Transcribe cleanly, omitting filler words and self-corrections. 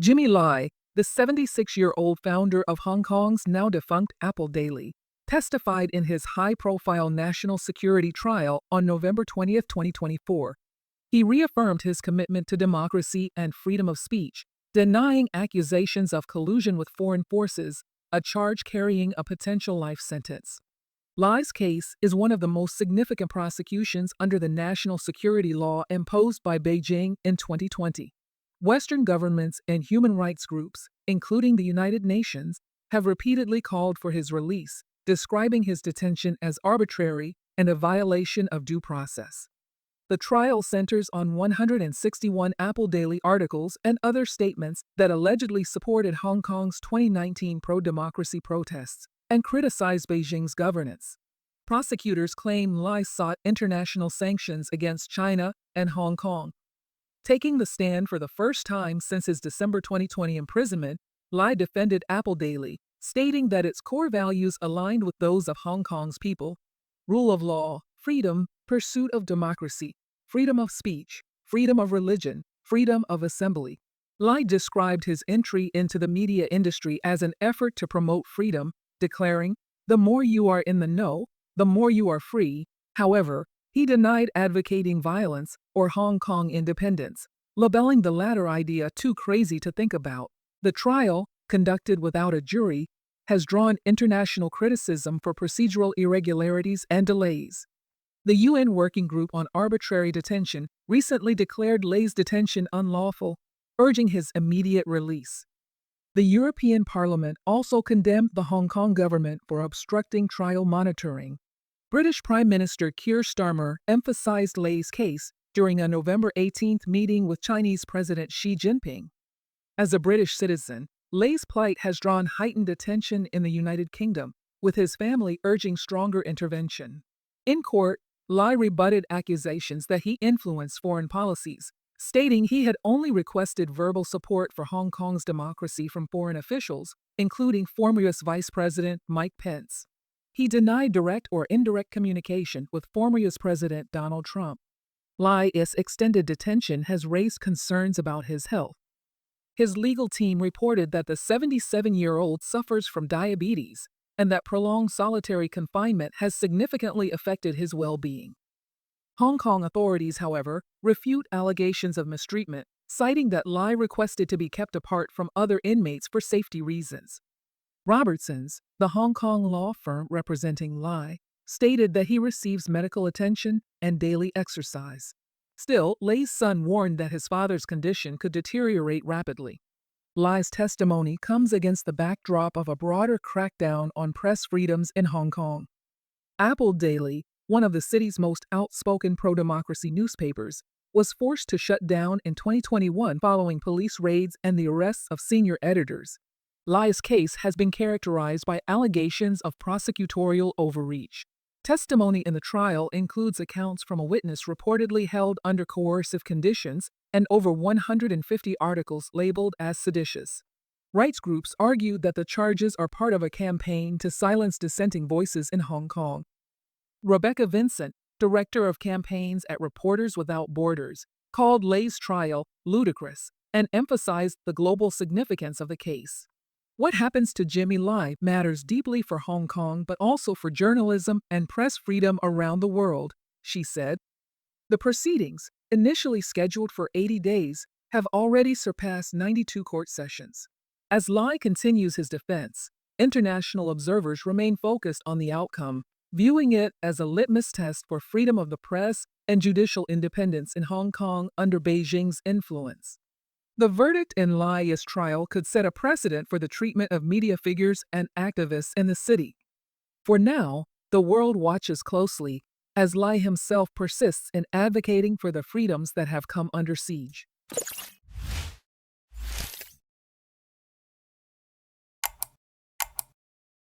Jimmy Lai, the 76-year-old founder of Hong Kong's now defunct Apple Daily, testified in his high-profile national security trial on November 20, 2024. He reaffirmed his commitment to democracy and freedom of speech, denying accusations of collusion with foreign forces, a charge carrying a potential life sentence. Lai's case is one of the most significant prosecutions under the national security law imposed by Beijing in 2020. Western governments and human rights groups, including the United Nations, have repeatedly called for his release, describing his detention as arbitrary and a violation of due process. The trial centers on 161 Apple Daily articles and other statements that allegedly supported Hong Kong's 2019 pro-democracy protests and criticized Beijing's governance. Prosecutors claim Lai sought international sanctions against China and Hong Kong. Taking the stand for the first time since his December 2020 imprisonment, Lai defended Apple Daily, stating that its core values aligned with those of Hong Kong's people: rule of law, freedom, pursuit of democracy, freedom of speech, freedom of religion, freedom of assembly. Lai described his entry into the media industry as an effort to promote freedom, declaring, "The more you are in the know, the more you are free." However, he denied advocating violence or Hong Kong independence, labeling the latter idea too crazy to think about. The trial, conducted without a jury, has drawn international criticism for procedural irregularities and delays. The UN Working Group on Arbitrary Detention recently declared Lai's detention unlawful, urging his immediate release. The European Parliament also condemned the Hong Kong government for obstructing trial monitoring. British Prime Minister Keir Starmer emphasized Lai's case during a November 18 meeting with Chinese President Xi Jinping. As a British citizen, Lai's plight has drawn heightened attention in the United Kingdom, with his family urging stronger intervention. In court, Lai rebutted accusations that he influenced foreign policies, stating he had only requested verbal support for Hong Kong's democracy from foreign officials, including former U.S. Vice President Mike Pence. He denied direct or indirect communication with former U.S. President Donald Trump. Lai's extended detention has raised concerns about his health. His legal team reported that the 77-year-old suffers from diabetes and that prolonged solitary confinement has significantly affected his well-being. Hong Kong authorities, however, refute allegations of mistreatment, citing that Lai requested to be kept apart from other inmates for safety reasons. Robertson's, the Hong Kong law firm representing Lai, stated that he receives medical attention and daily exercise. Still, Lai's son warned that his father's condition could deteriorate rapidly. Lai's testimony comes against the backdrop of a broader crackdown on press freedoms in Hong Kong. Apple Daily, one of the city's most outspoken pro-democracy newspapers, was forced to shut down in 2021 following police raids and the arrests of senior editors. Lai's case has been characterized by allegations of prosecutorial overreach. Testimony in the trial includes accounts from a witness reportedly held under coercive conditions and over 150 articles labeled as seditious. Rights groups argued that the charges are part of a campaign to silence dissenting voices in Hong Kong. Rebecca Vincent, director of campaigns at Reporters Without Borders, called Lai's trial ludicrous and emphasized the global significance of the case. What happens to Jimmy Lai matters deeply for Hong Kong but also for journalism and press freedom around the world, she said. The proceedings, initially scheduled for 80 days, have already surpassed 92 court sessions. As Lai continues his defense, international observers remain focused on the outcome, viewing it as a litmus test for freedom of the press and judicial independence in Hong Kong under Beijing's influence. The verdict in Lai's trial could set a precedent for the treatment of media figures and activists in the city. For now, the world watches closely as Lai himself persists in advocating for the freedoms that have come under siege.